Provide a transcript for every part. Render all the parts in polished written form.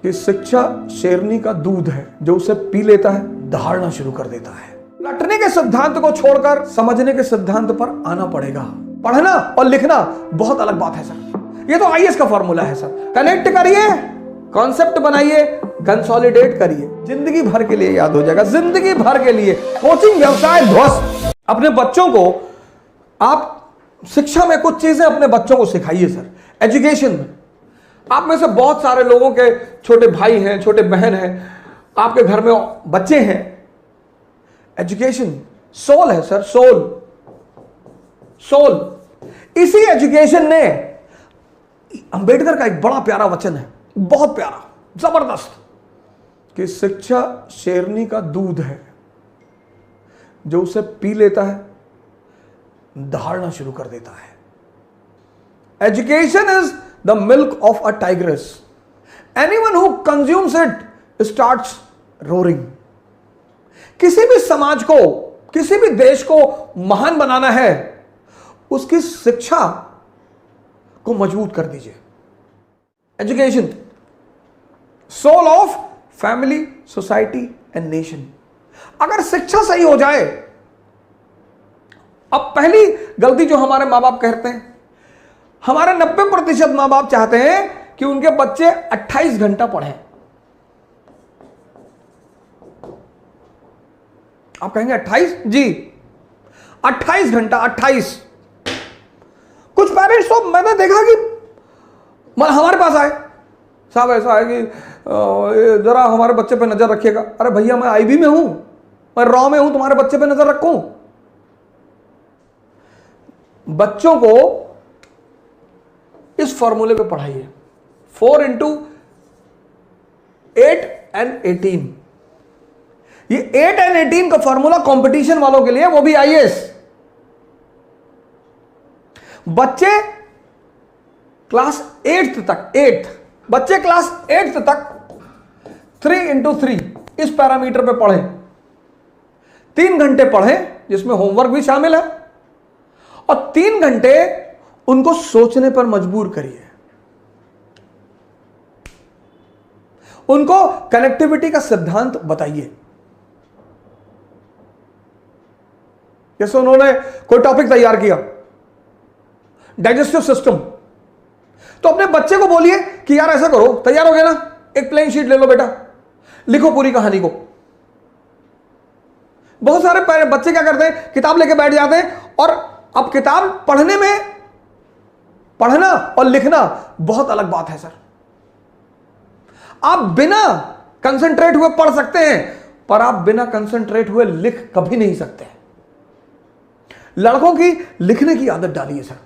कि शिक्षा शेरनी का दूध है, जो उसे पी लेता है दहाड़ना शुरू कर देता है। रटने के सिद्धांत को छोड़कर समझने के सिद्धांत पर आना पड़ेगा। पढ़ना और लिखना बहुत अलग बात है सर। ये तो आईएएस का फॉर्मूला है सर। कनेक्ट करिए, कॉन्सेप्ट बनाइए, कंसोलिडेट करिए, जिंदगी भर के लिए याद हो जाएगा, जिंदगी भर के लिए। कोचिंग व्यवसाय ध्वस्त। अपने बच्चों को आप शिक्षा में कुछ चीजें अपने बच्चों को सिखाइए सर। एजुकेशन में आप में से बहुत सारे लोगों के छोटे भाई हैं, छोटे बहन हैं, आपके घर में बच्चे हैं। एजुकेशन सोल है सर, सोल। सोल इसी एजुकेशन ने, अंबेडकर का एक बड़ा प्यारा वचन है, बहुत प्यारा, जबरदस्त, कि शिक्षा शेरनी का दूध है, जो उसे पी लेता है दहाड़ना शुरू कर देता है। Education is the milk of a tigress. Anyone who consumes it starts roaring. किसी भी समाज को, किसी भी देश को महान बनाना है, उसकी शिक्षा को मजबूत कर दीजिए। Education soul of family, society and nation. अगर शिक्षा सही हो जाए, अब पहली गलती जो हमारे मां बाप करते हैं, हमारे 90% मां बाप चाहते हैं कि उनके बच्चे 28 घंटा पढ़ें। आप कहेंगे 28? जी 28 घंटा, 28। कुछ पेरेंट्स तो मैंने देखा कि हमारे पास आए, साहब ऐसा है कि जरा हमारे बच्चे पे नजर रखिएगा। अरे भैया मैं आईबी में हूं, मैं रॉ में हूं, तुम्हारे बच्चे पे नजर रखूं? बच्चों को इस फॉर्मूले पे पढ़ाइए, 4 into 8 and 18। ये 8 and 18 का फॉर्मूला कंपटीशन वालों के लिए, वो भी आईएएस। बच्चे क्लास 8th तक, 8th बच्चे क्लास 8th तक 3 into 3 इस पैरामीटर पे पढ़ें। 3 घंटे पढ़ें, जिसमें होमवर्क भी शामिल है, और 3 घंटे उनको सोचने पर मजबूर करिए। उनको कनेक्टिविटी का सिद्धांत बताइए। जैसे उन्होंने कोई टॉपिक तैयार किया, डाइजेस्टिव सिस्टम, तो अपने बच्चे को बोलिए कि यार ऐसा करो, तैयार हो गया ना, एक प्लेन शीट ले लो बेटा, लिखो पूरी कहानी को। बहुत सारे बच्चे क्या करते हैं, किताब लेके बैठ जाते हैं, और अब किताब पढ़ने में, पढ़ना और लिखना बहुत अलग बात है सर। आप बिना कंसंट्रेट हुए पढ़ सकते हैं, पर आप बिना कंसंट्रेट हुए लिख कभी नहीं सकते। लड़कों की लिखने की आदत डालिए सर,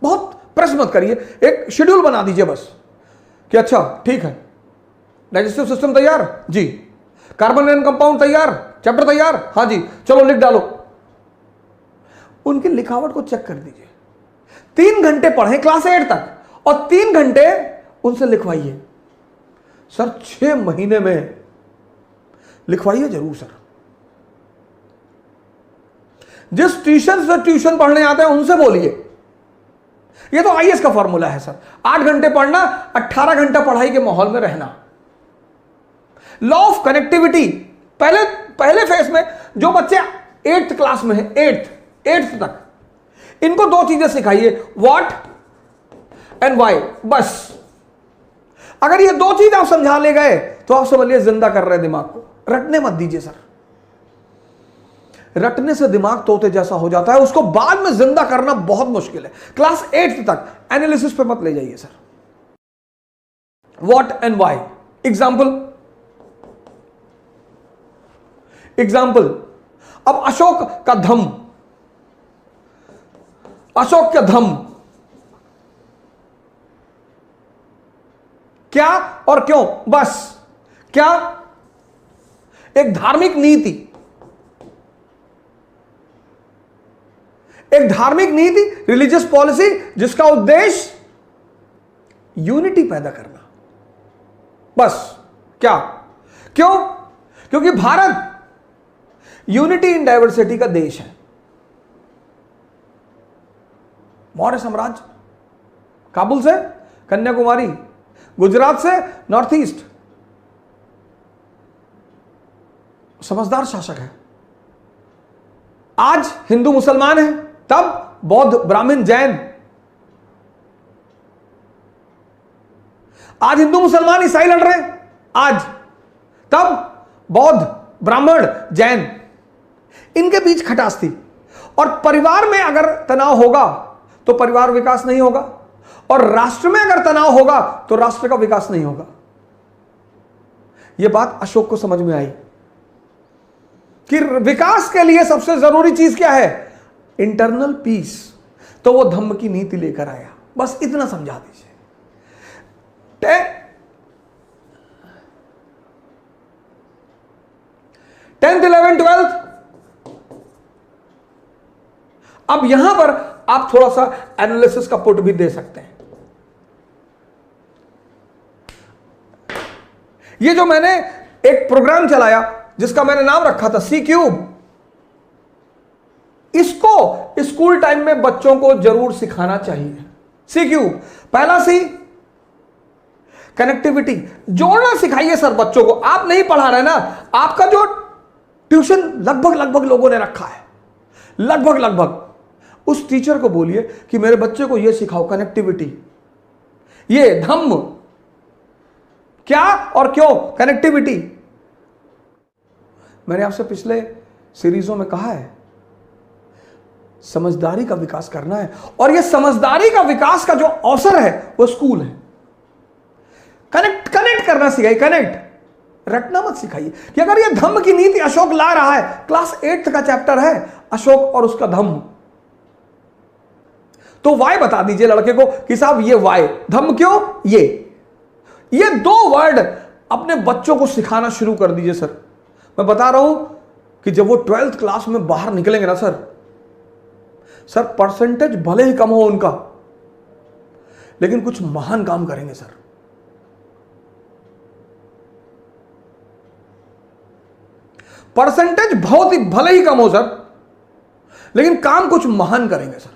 बहुत प्रेस मत करिए, एक शेड्यूल बना दीजिए बस, कि अच्छा ठीक है, डाइजेस्टिव सिस्टम तैयार जी, कार्बन एंड कंपाउंड तैयार, चैप्टर तैयार, हाँ जी, चलो लिख डालो। उनकी लिखावट को चेक कर दीजिए। 3 घंटे पढ़ें क्लास 8 तक, और 3 घंटे उनसे लिखवाइए सर। 6 महीने में लिखवाइए जरूर सर। जिस ट्यूशन से ट्यूशन पढ़ने आते हैं उनसे बोलिए। ये तो आईएएस का फॉर्मूला है सर। 8 घंटे पढ़ना, 18 घंटा पढ़ाई के माहौल में रहना। लॉ ऑफ कनेक्टिविटी, पहले फेज में जो बच्चे 8th क्लास में है, 8th तक, इनको 2 चीजें सिखाइए, व्हाट एंड व्हाई, बस। अगर ये 2 चीज आप समझा ले गए तो आप समझिए जिंदा कर रहे हैं दिमाग को। रटने मत दीजिए सर, रटने से दिमाग तोते जैसा हो जाता है, उसको बाद में जिंदा करना बहुत मुश्किल है। क्लास 8th तक एनालिसिस पे मत ले जाइए sir. What and why, example, अब अशोक का धम, अशोक का धम क्या और क्यों, बस। क्या? एक धार्मिक नीति, एक धार्मिक नीति, रिलीजियस पॉलिसी, जिसका उद्देश्य यूनिटी पैदा करना, बस। क्या? क्यों? क्योंकि भारत यूनिटी इन डाइवर्सिटी का देश है। मौर्य साम्राज्य, काबुल से कन्याकुमारी, गुजरात से नॉर्थ ईस्ट, समझदार शासक है। आज हिंदू मुसलमान है, तब बौद्ध ब्राह्मण जैन, आज हिंदू मुसलमान ईसाई लड़ रहे हैं, आज तब बौद्ध ब्राह्मण जैन, इनके बीच खटास थी। और परिवार में अगर तनाव होगा तो परिवार विकास नहीं होगा, और राष्ट्र में अगर तनाव होगा तो राष्ट्र का विकास नहीं होगा। यह बात अशोक को समझ में आई कि विकास के लिए सबसे जरूरी चीज क्या है? Internal peace. तो वो धम्म की नीति लेकर आया। बस इतना समझा दीजिए। 10th 11th 12th। अब यहां पर आप थोड़ा सा एनालिसिस का पुट भी दे सकते हैं। ये जो मैंने एक प्रोग्राम चलाया जिसका मैंने नाम रखा था सी क्यूब, इसको स्कूल टाइम में बच्चों को जरूर सिखाना चाहिए। सी क्यूब, पहला सी कनेक्टिविटी, जोड़ना सिखाइए सर बच्चों को। आप नहीं पढ़ा रहे ना, आपका जो ट्यूशन लगभग लोगों ने रखा है, लगभग उस टीचर को बोलिए कि मेरे बच्चे को यह सिखाओ, कनेक्टिविटी, ये धम्म क्या और क्यों, कनेक्टिविटी। मैंने आपसे पिछले सीरीजों में कहा है, समझदारी का विकास करना है, और यह समझदारी का विकास का जो अवसर है वो स्कूल है। कनेक्ट करना सिखाइए, कनेक्ट, रटना मत सिखाइए कि अगर यह धम्म की नीति अशोक ला रहा है, क्लास 8th का चैप्टर है अशोक और उसका धम्म, तो वाई बता दीजिए लड़के को कि साहब ये वाई, धम्म क्यों, ये 2 वर्ड अपने बच्चों को सिखाना शुरू कर दीजिए सर। मैं बता रहा हूं कि जब वो 12th क्लास में बाहर निकलेंगे ना सर परसेंटेज भले ही कम हो उनका, लेकिन कुछ महान काम करेंगे सर। परसेंटेज बहुत ही भले ही कम हो सर, लेकिन काम कुछ महान करेंगे सर।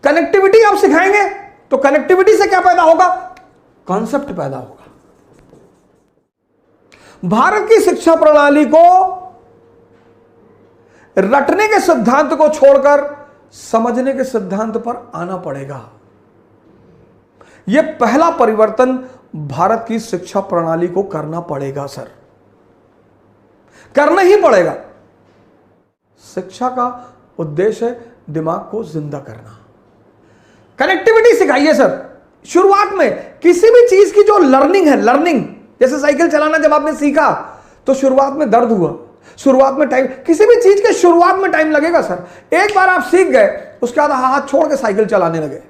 कनेक्टिविटी आप सिखाएंगे तो कनेक्टिविटी से क्या पैदा होगा? कॉन्सेप्ट पैदा होगा। भारत की शिक्षा प्रणाली को रटने के सिद्धांत को छोड़कर समझने के सिद्धांत पर आना पड़ेगा। यह पहला परिवर्तन भारत की शिक्षा प्रणाली को करना पड़ेगा सर, करना ही पड़ेगा। शिक्षा का उद्देश्य है दिमाग को जिंदा करना। कनेक्टिविटी सिखाइए सर। शुरुआत में किसी भी चीज की जो लर्निंग है, लर्निंग, जैसे साइकिल चलाना जब आपने सीखा तो शुरुआत में दर्द हुआ, शुरुआत में टाइम, किसी भी चीज के शुरुआत में टाइम लगेगा सर। एक बार आप सीख गए, उसके बाद हाथ छोड़ के साइकिल चलाने लगे,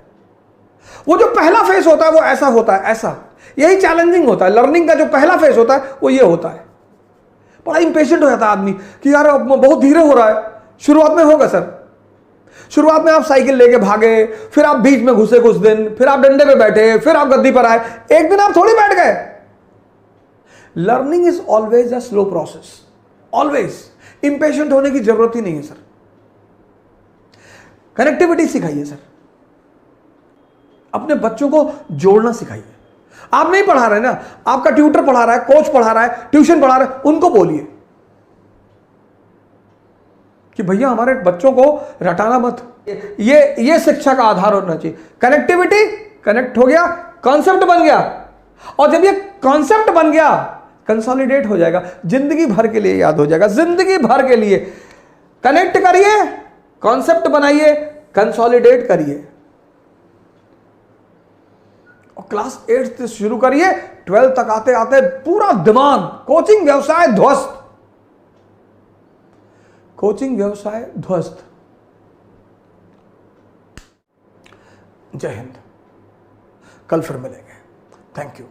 वो जो पहला फेस होता है वो ऐसा होता है, ऐसा, यही चैलेंजिंग होता है। लर्निंग का जो पहला फेस होता है वो ये होता है। बड़ा इंपेशेंट हो जाता है आदमी कि यार बहुत धीरे हो रहा है। शुरुआत में होगा सर, शुरुआत में आप साइकिल लेके भागे, फिर आप बीच में घुसे कुछ दिन, फिर आप डंडे पे बैठे, फिर आप गद्दी पर आए, एक दिन आप थोड़ी बैठ गए। Learning is always a slow process, always. Impatient होने की जरूरत ही नहीं है सर। कनेक्टिविटी सिखाइए सर, अपने बच्चों को जोड़ना सिखाइए। आप नहीं पढ़ा रहे ना, आपका ट्यूटर पढ़ा रहा है, कोच पढ़ा रहा है, ट्यूशन पढ़ा रहा है, उनको बोलिए कि भैया हमारे बच्चों को रटाना मत। ये शिक्षा का आधार होना चाहिए। कनेक्टिविटी, कनेक्ट हो गया, कॉन्सेप्ट बन गया, और जब ये कॉन्सेप्ट बन गया कंसोलिडेट हो जाएगा, जिंदगी भर के लिए याद हो जाएगा, जिंदगी भर के लिए। कनेक्ट करिए, कॉन्सेप्ट बनाइए, कंसोलिडेट करिए, और क्लास 8 से शुरू करिए, 12 तक आते आते पूरा दिमाग, कोचिंग व्यवसाय ध्वस्त, कोचिंग व्यवसाय ध्वस्त। जय हिंद। कल फिर मिलेंगे। Thank you.